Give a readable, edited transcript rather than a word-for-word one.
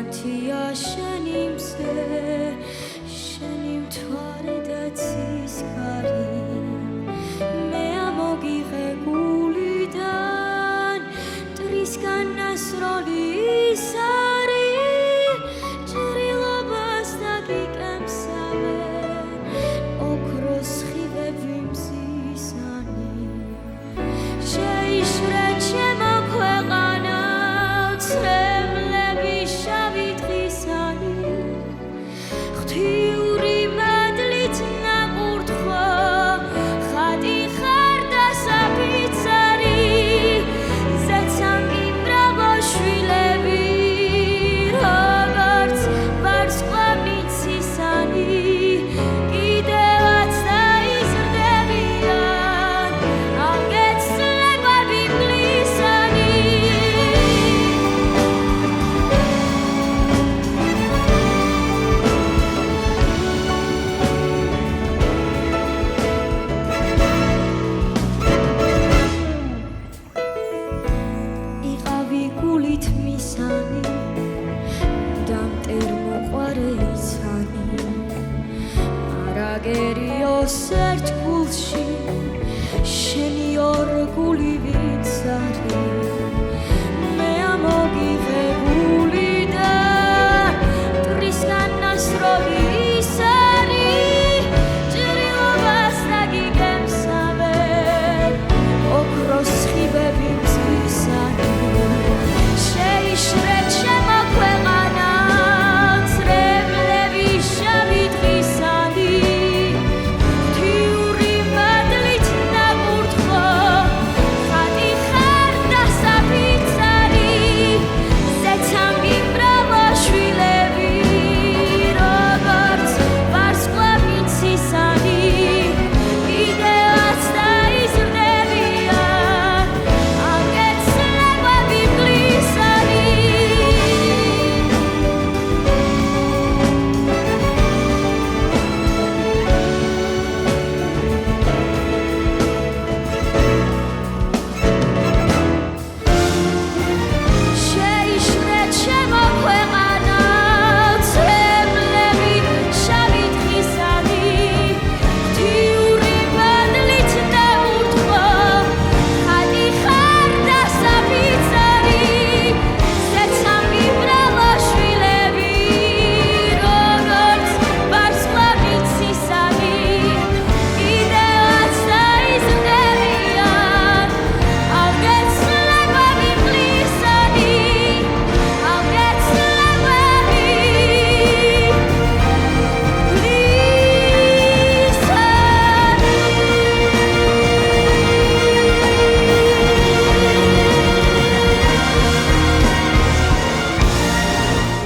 Garantia შენი მზე შენი მთვარე და ცისკარი მე ამოგიღე გულიდან მტრისგან ასროლი ის არის ჭრილობას დაგიკემსავე ოქროს სხივები მზისანი შეიშრე ჩემო ქვეყანა ცრემლები შავი დღისანი ღვთიური მადლით ნაკურთხო ხატი ხარ და საფიცარი ზეცამ იმრავო შვილები როგორც ვარსკვლავი ცისანი კიდევაც დაიზრდებიან ალგეცლებები მგლისანი იყავი გულით მისანი და მტერ მოყვარე იცანი არაგერიო ერთ გულში შენი ორ გული ვიცარი